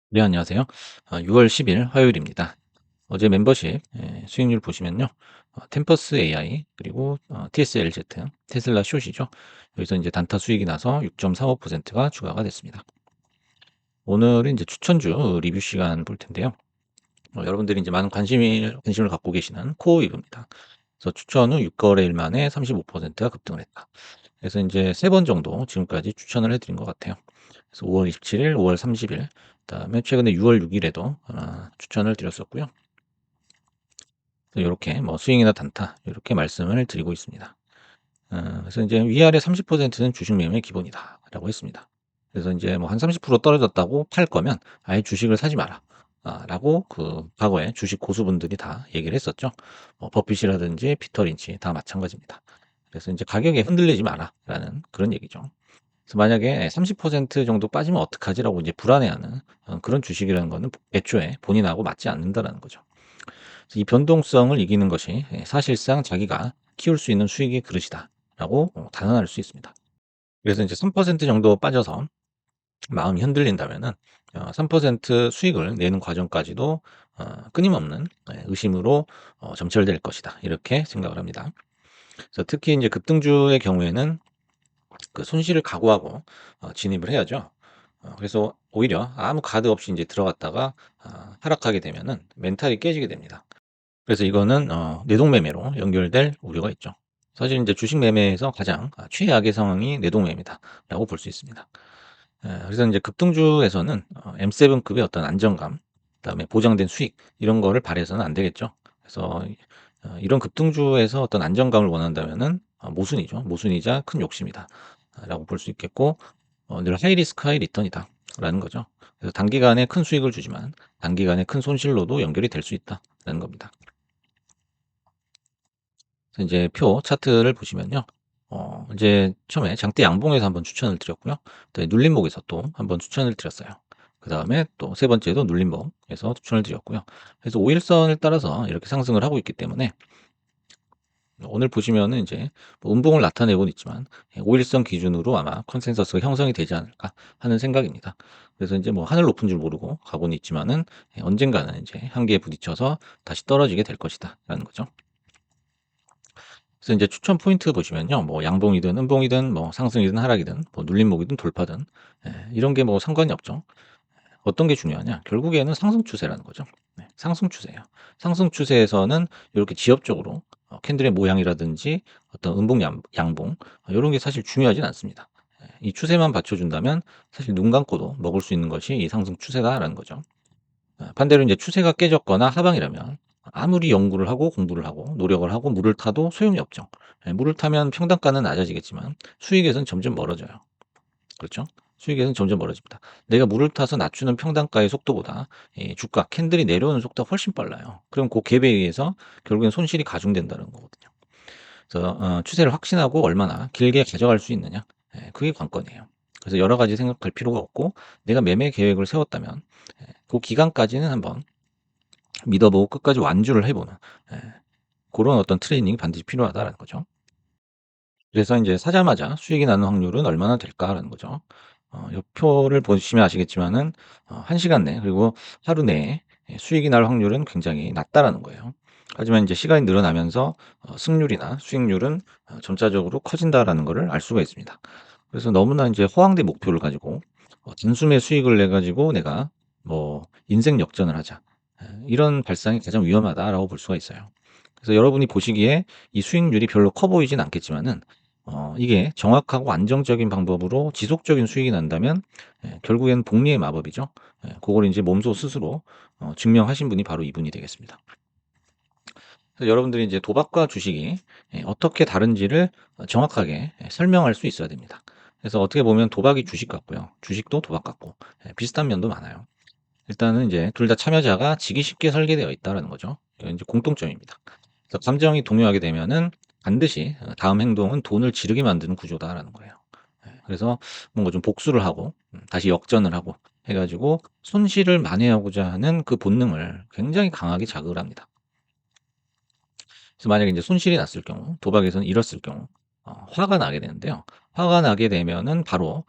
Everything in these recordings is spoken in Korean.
네, 안녕하세요. 6월 10일 화요일입니다. 어제 멤버십 수익률 보시면요. 템퍼스 AI 그리고 TSLZ 테슬라 숏이죠. 여기서 이제 단타 수익이 나서 6.35%가 추가가 됐습니다. 오늘은 이제 추천주 리뷰 시간 볼 텐데요. 여러분들이 이제 많은 관심을 갖고 계시는 코오이브입니다. 그래서 추천 후 6거래일 만에 35%가 급등을 했다. 그래서 이제 3번 정도 지금까지 추천을 해드린 것 같아요. 그래서 5월 27일, 5월 30일, 그다음에 최근에 6월 6일에도 추천을 드렸었고요. 이렇게 뭐 스윙이나 단타 이렇게 말씀을 드리고 있습니다. 그래서 이제 위아래 30%는 주식 매매의 기본이다라고 했습니다. 그래서 이제 뭐 한 30% 떨어졌다고 팔 거면 아예 주식을 사지 마라. 라고 그 과거에 주식 고수분들이 다 얘기를 했었죠. 뭐 버핏이라든지 피터 린치 다 마찬가지입니다. 그래서 이제 가격에 흔들리지 마라라는 그런 얘기죠. 그래서 만약에 30% 정도 빠지면 어떡하지라고 이제 불안해하는 그런 주식이라는 거는 애초에 본인하고 맞지 않는다라는 거죠. 그래서 이 변동성을 이기는 것이 사실상 자기가 키울 수 있는 수익의 그릇이다라고 단언할 수 있습니다. 그래서 이제 3% 정도 빠져서 마음이 흔들린다면은 3% 수익을 내는 과정까지도 끊임없는 의심으로 점철될 것이다. 이렇게 생각을 합니다. 그래서 특히 이제 급등주의 경우에는 그 손실을 각오하고 진입을 해야죠. 그래서 오히려 아무 가드 없이 이제 들어갔다가 하락하게 되면은 멘탈이 깨지게 됩니다. 그래서 이거는 내동매매로 연결될 우려가 있죠. 사실 이제 주식 매매에서 가장 최악의 상황이 내동매매다라고 볼 수 있습니다. 그래서 이제 급등주에서는 M7급의 어떤 안정감, 그다음에 보장된 수익 이런 거를 바라서는 안 되겠죠. 그래서 이런 급등주에서 어떤 안정감을 원한다면은 모순이죠. 모순이자 큰 욕심이다. 라고 볼 수 있겠고 늘 하이 리스크 하이 리턴이다라는 거죠. 그래서 단기간에 큰 수익을 주지만 단기간에 큰 손실로도 연결이 될 수 있다라는 겁니다. 그래서 이제 표 차트를 보시면요. 이제 처음에 장대 양봉에서 한번 추천을 드렸고요. 또 눌림목에서 또 한번 추천을 드렸어요. 그다음에 또 세 번째도 눌림목에서 추천을 드렸고요. 그래서 5일선을 따라서 이렇게 상승을 하고 있기 때문에 오늘 보시면은 이제 뭐 음봉을 나타내고는 있지만 5일선 기준으로 아마 컨센서스가 형성이 되지 않을까 하는 생각입니다. 그래서 이제 뭐 하늘 높은 줄 모르고 가고는 있지만은 언젠가는 이제 한계에 부딪혀서 다시 떨어지게 될 것이다라는 거죠. 그래서 이제 추천 포인트 보시면요. 뭐 양봉이든 음봉이든 뭐 상승이든 하락이든 뭐 눌림목이든 돌파든 이런 게 뭐 상관이 없죠. 어떤 게 중요하냐? 결국에는 상승 추세라는 거죠. 네, 상승 추세예요. 상승 추세에서는 이렇게 지엽적으로 캔들의 모양이라든지 어떤 음봉, 양봉 이런 게 사실 중요하진 않습니다. 이 추세만 받쳐준다면 사실 눈 감고도 먹을 수 있는 것이 이 상승 추세다라는 거죠. 반대로 이제 추세가 깨졌거나 하방이라면 아무리 연구를 하고 공부를 하고 노력을 하고 물을 타도 소용이 없죠. 물을 타면 평단가는 낮아지겠지만 수익에서는 점점 멀어져요. 그렇죠? 수익에서는 점점 멀어집니다. 내가 물을 타서 낮추는 평단가의 속도보다 이 주가 캔들이 내려오는 속도가 훨씬 빨라요. 그럼 그 갭에 의해서 결국엔 손실이 가중된다는 거거든요. 그래서 추세를 확신하고 얼마나 길게 가져갈 수 있느냐, 그게 관건이에요. 그래서 여러 가지 생각할 필요가 없고 내가 매매 계획을 세웠다면 그 기간까지는 한번 믿어보고 끝까지 완주를 해보는 예, 그런 어떤 트레이닝이 반드시 필요하다라는 거죠. 그래서 인제 사자마자 수익이 나는 확률은 얼마나 될까라는 거죠. 요 표를 보시면 아시겠지만은 1 시간 내 그리고 하루 내에 수익이 날 확률은 굉장히 낮다라는 거예요. 하지만 인제 시간이 늘어나면서 승률이나 수익률은 점차적으로 커진다라는 거를 알 수가 있습니다. 그래서 너무나 인제 허황된 목표를 가지고 단숨에 수익을 내 가지고 내가 뭐 '인생 역전을 하자.' 이런 발상이 가장 위험하다라고 볼 수가 있어요. 그래서 여러분이 보시기에 이 수익률이 별로 커 보이진 않겠지만은 이게 정확하고 안정적인 방법으로 지속적인 수익이 난다면 결국에는 복리의 마법이죠. 그걸 인제 몸소 스스로 증명하신 분이 바로 이분이 되겠습니다. 그래서 여러분들이 이제 도박과 주식이 어떻게 다른지를 정확하게 설명할 수 있어야 됩니다. 그래서 어떻게 보면 도박이 주식 같고요. 주식도 도박 같고 비슷한 면도 많아요. 일단은 이제 둘 다 참여자가 지기 쉽게 설계되어 있다라는 거죠. 이게 인제 공통점입니다. 그래서 감정이 동요하게 되면은 반드시 다음 행동은 돈을 지르게 만드는 구조다라는 거예요. 그래서 뭔가 좀 복수를 하고 다시 역전을 하고 해 가지고 손실을 만회하고자 하는 그 본능을 굉장히 강하게 자극을 합니다. 그래서 만약에 인제 손실이 났을 경우 도박에서는 잃었을 경우 화가 나게 되는데요. 화가 나게 되면은 바로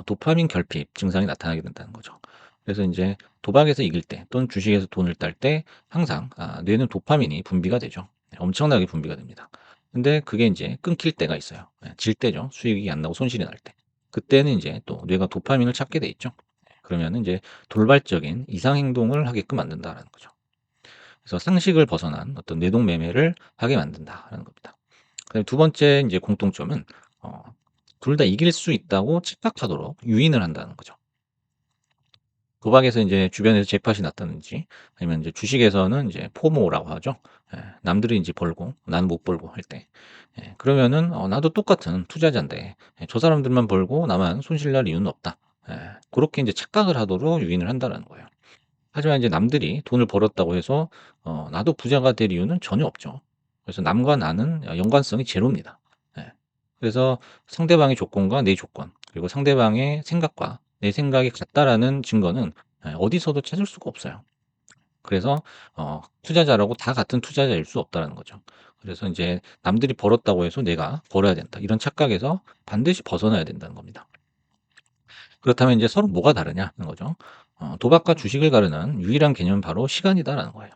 도파민 결핍 증상이 나타나게 된다는 거죠. 그래서 인제 도박에서 이길 때 또는 주식에서 돈을 딸 때 항상 뇌는 도파민이 분비가 되죠. 네, 엄청나게 분비가 됩니다. 근데 그게 인제 끊길 때가 있어요. 예, 질 때죠. 수익이 안 나고 손실이 날 때. 그때는 인제 또 뇌가 도파민을 찾게 돼 있죠. 그러면은 인제 돌발적인 이상 행동을 하게끔 만든다라는 거죠. 그래서 상식을 벗어난 어떤 뇌동 매매를 하게 만든다라는 겁니다. 그다음에 두 번째 인제 공통점은 어 둘 다 이길 수 있다고 착각하도록 유인을 한다는 거죠. 도박에서 인제 주변에서 잭팟이 났다든지 아니면 인제 주식에서는 이제 포모라고 하죠. 예. 남들이 인제 벌고 나는 못 벌고 할 때. 예. 그러면은 '나도 똑같은 투자자인데 저 사람들만 벌고 나만 손실 날 이유는 없다.' 예. 고렇게 인제 착각을 하도록 유인을 한다라는 거예요. 하지만 이제 남들이 돈을 벌었다고 해서 나도 부자가 될 이유는 전혀 없죠. 그래서 남과 나는 연관성이 제로입니다. 예. 그래서 상대방의 조건과 내 조건, 그리고 상대방의 생각과 내 생각이 같다라는 증거는 어디서도 찾을 수가 없어요. 그래서 투자자라고 다 같은 투자자일 수 없다라는 거죠. 그래서 인제 남들이 벌었다고 해서 '내가 벌어야 된다.' 이런 착각에서 반드시 벗어나야 된다는 겁니다. 그렇다면 인제 서로 뭐가 다르냐는 거죠. 도박과 주식을 가르는 유일한 개념은 바로 시간이다라는 거예요.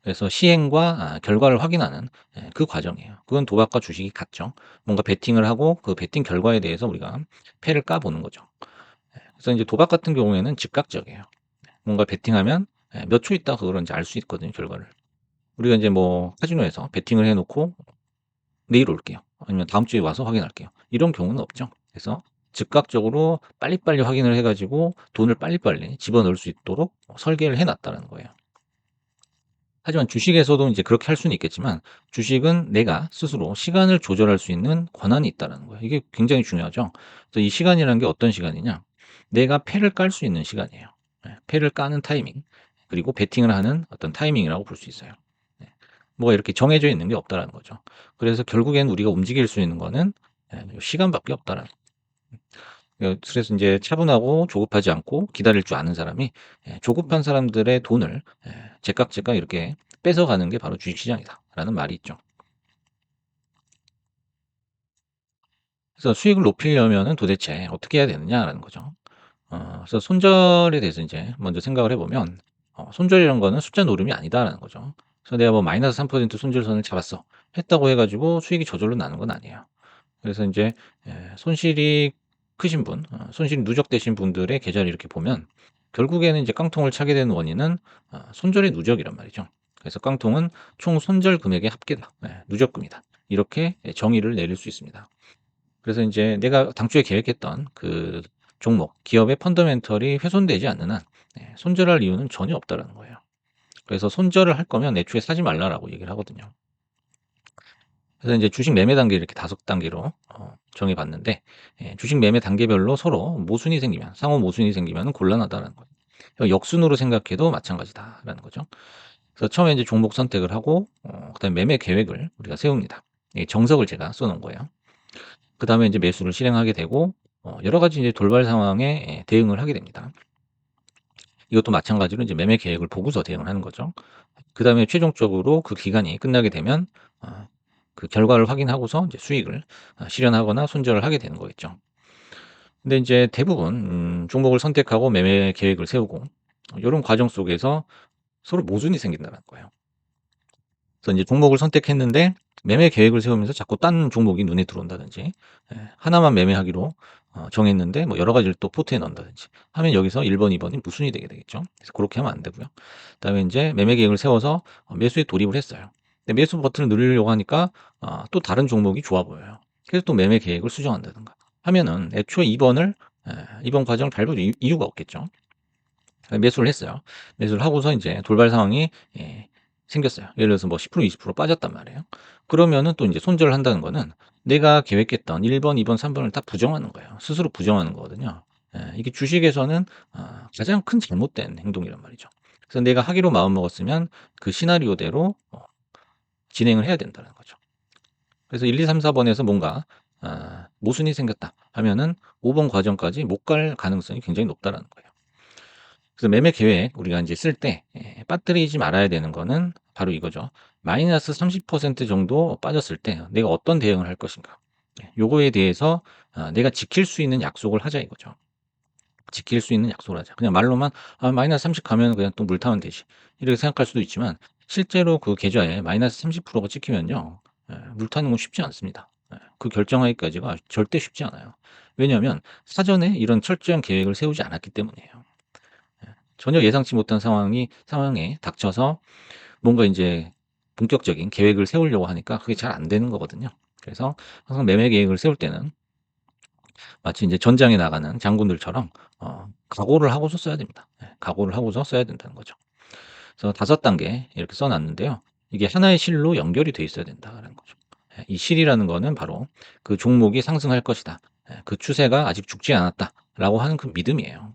그래서 시행과 결과를 확인하는 그 과정이에요. 그건 도박과 주식이 같죠. 뭔가 베팅을 하고 그 베팅 결과에 대해서 우리가 패를 까 보는 거죠. 그래서 인제 도박 같은 경우에는 즉각적이에요. 뭔가 베팅하면 몇 초 있다가 그걸 인제 알 수 있거든요, 결과를. 우리가 인제 뭐 카지노에서 베팅을 해 놓고 "내일 올게요." 아니면 "다음 주에 와서 확인할게요." 이런 경우는 없죠. 그래서 즉각적으로 빨리빨리 확인을 해 가지고 돈을 빨리빨리 집어넣을 수 있도록 설계를 해 놨다는 거예요. 하지만 주식에서도 인제 그렇게 할 수는 있겠지만 주식은 내가 스스로 시간을 조절할 수 있는 권한이 있다라는 거예요. 이게 굉장히 중요하죠. 그래서 이 시간이라는 게 어떤 시간이냐? 내가 패를 깔 수 있는 시간이에요. 예. 패를 까는 타이밍, 그리고 베팅을 하는 어떤 타이밍이라고 볼 수 있어요. 네. 뭐가 이렇게 정해져 있는 게 없다라는 거죠. 그래서 결국엔 우리가 움직일 수 있는 거는 시간밖에 없다라는 그래서 인제 차분하고 조급하지 않고 기다릴 줄 아는 사람이 조급한 사람들의 돈을 제깍제깍 이렇게 뺏어가는 게 바로 주식시장이다라는 말이 있죠. 그래서 수익을 높이려면은 도대체 어떻게 해야 되느냐라는 거죠. 그래서 손절에 대해서 인제 먼저 생각을 해 보면 손절이란 거는 숫자 노름이 아니다라는 거죠. 그래서 내가 뭐 마이너스 3% 손절선을 잡았어 했다고 해 가지고 수익이 저절로 나는 건 아니에요. 그래서 인제 손실이 크신 분, 손실이 누적되신 분들의 계좌를 이렇게 보면 결국에는 이제 깡통을 차게 되는 원인은 손절의 누적이란 말이죠. 그래서 깡통은 총 손절 금액의 합계다. 누적금이다. 이렇게 정의를 내릴 수 있습니다. 그래서 인제 내가 당초에 계획했던 그 종목, 기업의 펀더멘털이 훼손되지 않는 한 손절할 이유는 전혀 없다라는 거예요. 그래서 손절을 할 거면 애초에 사지 말라라고 얘기를 하거든요. 그래서 인제 주식 매매 단계 이렇게 5 단계로 정해 봤는데 주식 매매 단계별로 서로 모순이 생기면 상호 모순이 생기면은 곤란하다라는 거예요. 역순으로 생각해도 마찬가지다라는 거죠. 그래서 처음에 인제 종목 선택을 하고 그다음에 매매 계획을 우리가 세웁니다. 이 정석을 제가 써 놓은 거예요. 그다음에 인제 매수를 실행하게 되고 여러 가지 이제 돌발 상황에 대응을 하게 됩니다. 이것도 마찬가지로 인제 매매 계획을 보고서 대응을 하는 거죠. 그다음에 최종적으로 그 기간이 끝나게 되면 어 그 결과를 확인하고서 이제 수익을 실현하거나 손절을 하게 되는 거겠죠. 근데 인제 대부분 종목을 선택하고 매매 계획을 세우고 요런 과정 속에서 서로 모순이 생긴다는 거예요. 그래서 인제 종목을 선택했는데 매매 계획을 세우면서 자꾸 딴 종목이 눈에 들어온다든지 하나만 매매하기로 정했는데 뭐 여러 가지를 또 포트에 넣는다든지 하면 여기서 1 번, 2 번이 무순이 되게 되겠죠. 그래서 고렇게 하면 안 되고요. 그다음에 인제 매매 계획을 세워서 매수에 돌입을 했어요. 근데 매수 버튼을 누르려고 하니까 또 다른 종목이 좋아 보여요. 그래서 또 매매 계획을 수정한다든가 하면은 애초에 2 번을 2번 과정을 밟을 이유가 없겠죠. 매수를 했어요. 매수를 하고서 인제 돌발 상황이 생겼어요. 예를 들어서 뭐 10% 20% 빠졌단 말이에요. 그러면은 또 인제 손절을 한다는 거는 내가 계획했던 1 번, 2 번, 3 번을 다 부정하는 거예요. 스스로 부정하는 거거든요. 이게 주식에서는 가장 큰 잘못된 행동이란 말이죠. 그래서 내가 하기로 마음먹었으면 그 시나리오대로 진행을 해야 된다는 거죠. 그래서 1, 2, 3, 4 번에서 뭔가 모순이 생겼다 하면은 5번 과정까지 못 갈 가능성이 굉장히 높다라는 거예요. 그래서 매매 계획 우리가 인제 쓸 때 빠뜨리지 말아야 되는 거는 바로 이거죠. 마이너스 30% 정도 빠졌을 때 내가 어떤 대응을 할 것인가. 요거에 대해서 내가 지킬 수 있는 약속을 하자 이거죠. 지킬 수 있는 약속을 하자. 그냥 말로만 '아 마이너스 30 가면 그냥 또 물 타면 되지.' 이렇게 생각할 수도 있지만 실제로 그 계좌에 마이너스 30%가 찍히면요. 물 타는 건 쉽지 않습니다. 그 결정하기까지가 절대 쉽지 않아요. 왜냐하면 사전에 이런 철저한 계획을 세우지 않았기 때문이에요. 전혀 예상치 못한 상황에 닥쳐서 뭔가 인제 본격적인 계획을 세우려고 하니까 그게 잘 안 되는 거거든요. 그래서 항상 매매 계획을 세울 때는 마치 인제 전장에 나가는 장군들처럼 각오를 하고서 써야 됩니다. 각오를 하고서 써야 된다는 거죠. 그래서 5 단계 이렇게 써 놨는데요. 이게 하나의 실로 연결이 돼 있어야 된다라는 거죠. 이 실이라는 거는 바로 '그 종목이 상승할 것이다. 그 추세가 아직 죽지 않았다.'라고 하는 그 믿음이에요.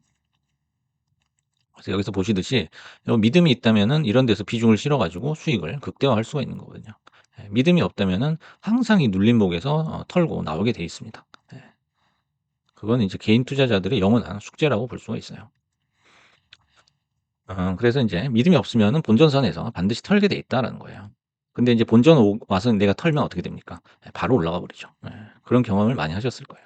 그래서 여기서 보시듯이 믿음이 있다면은 이런 데서 비중을 실어 가지고 수익을 극대화할 수가 있는 거거든요. 믿음이 없다면은 항상 이 눌림목에서 털고 나오게 돼 있습니다. 그거는 이제 개인 투자자들의 영원한 숙제라고 볼 수가 있어요. 그래서 인제 믿음이 없으면은 본전선에서 반드시 털게 돼 있다라는 거예요. 근데 인제 본전 와서 내가 털면 어떻게 됩니까? 바로 올라가 버리죠. 그런 경험을 많이 하셨을 거예요.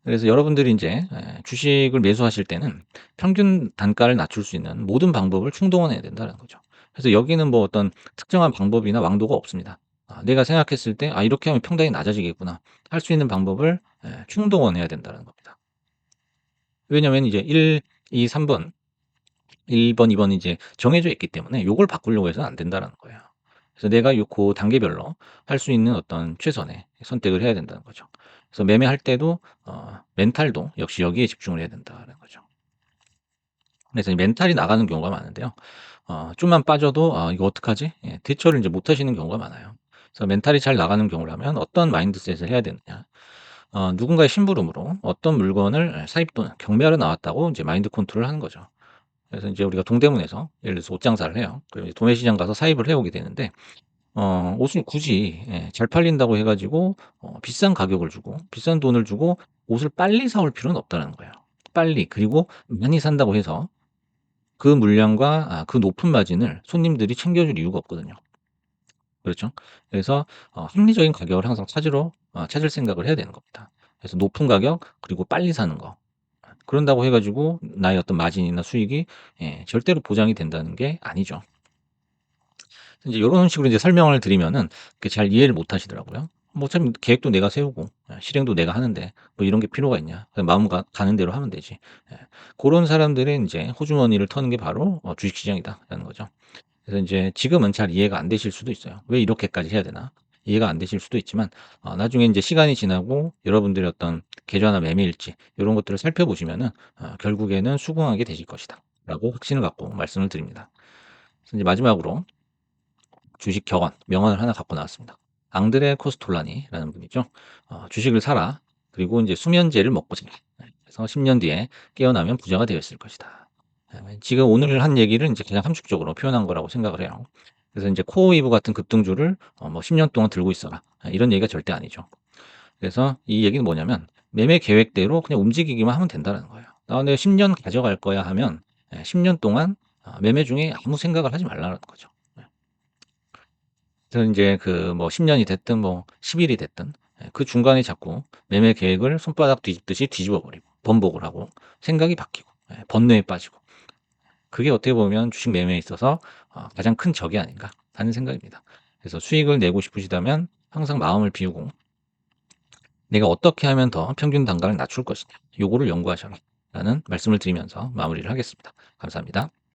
그래서 여러분들이 인제 주식을 매수하실 때는 평균 단가를 낮출 수 있는 모든 방법을 충동원해야 된다는 거죠. 그래서 여기는 뭐 어떤 특정한 방법이나 왕도가 없습니다. 내가 생각했을 때 '아 이렇게 하면 평당이 낮아지겠구나.' 할 수 있는 방법을 충동원해야 된다는 겁니다. 왜냐면 이제 1, 2, 3번 1 번, 2 번이 이제 정해져 있기 때문에 요걸 바꾸려고 해서는 안 된다라는 거예요. 그래서 내가 고 단계별로 할 수 있는 어떤 최선의 선택을 해야 된다는 거죠. 그래서 매매할 때도 멘탈도 역시 여기에 집중을 해야 된다는 거죠. 그래서 이 멘탈이 나가는 경우가 많은데요. 좀만 빠져도 '아 이거 어떡하지?' 대처를 인제 못 하시는 경우가 많아요. 그래서 멘탈이 잘 나가는 경우라면 어떤 마인드셋을 해야 되느냐. 누군가의 심부름으로 어떤 물건을 사입 또는 경매하러 나왔다고 인제 마인드 컨트롤을 하는 거죠. 그래서 인제 우리가 동대문에서 예를 들어서 옷 장사를 해요. 그럼 이제 도매시장 가서 사입을 해 오게 되는데 옷을 굳이 잘 팔린다고 해 가지고 비싼 가격을 주고 비싼 돈을 주고 옷을 빨리 사올 필요는 없다는 거예요. 빨리 그리고 많이 산다고 해서 그 물량과 그 높은 마진을 손님들이 챙겨줄 이유가 없거든요. 그렇죠? 그래서 합리적인 가격을 항상 찾을 생각을 해야 되는 겁니다. 그래서 높은 가격 그리고 빨리 사는 거. 그런다고 해 가지고 나의 어떤 마진이나 수익이 절대로 보장이 된다는 게 아니죠. 이제 요런 식으로 이제 설명을 드리면은 그게 잘 이해를 못 하시더라고요. 뭐 어차피 계획도 내가 세우고 실행도 내가 하는데 뭐 이런 게 필요가 있냐. 그냥 마음 가는 대로 하면 되지. 예. 고런 사람들의 인제 호주머니를 터는 게 바로 주식시장이다라는 거죠. 그래서 인제 지금은 잘 이해가 안 되실 수도 있어요. '왜 이렇게까지 해야 되나?' 이해가 안 되실 수도 있지만 나중에 인제 시간이 지나고 여러분들의 어떤 계좌나 매매 일지 요런 것들을 살펴보시면은 '결국에는 수긍하게 되실 것이다.'라고 확신을 갖고 말씀을 드립니다. 그래서 이제 마지막으로 주식 격언, 명언을 하나 갖고 나왔습니다. 앙드레 코스톨라니라는 분이죠. "주식을 사라. 그리고 인제 수면제를 먹고 자라. 그래서 10년 뒤에 깨어나면 부자가 되어 있을 것이다." 지금 오늘 한 얘기를 인제 그냥 함축적으로 표현한 거라고 생각을 해요. 그래서 인제 코어웨이브 같은 급등주를 뭐 "10년 동안 들고 있어라." 이런 얘기가 절대 아니죠. 그래서 이 얘기는 뭐냐면 매매 계획대로 그냥 움직이기만 하면 된다는 거예요. '아 내가 10년 가져갈 거야.' 하면 10년 동안 매매 중에 아무 생각을 하지 말라는 거죠. 예. 그래서 인제 그 뭐 10 년이 됐든 뭐 10 일이 됐든 그 중간에 자꾸 매매 계획을 손바닥 뒤집듯이 뒤집어 버리고 번복을 하고 생각이 바뀌고 번뇌에 빠지고 그게 어떻게 보면 주식 매매에 있어서 가장 큰 적이 아닌가 하는 생각입니다. 그래서 수익을 내고 싶으시다면 항상 마음을 비우고 '내가 어떻게 하면 더 평균 단가를 낮출 것이냐. 요거를 연구하셔라.'라는 말씀을 드리면서 마무리를 하겠습니다. 감사합니다.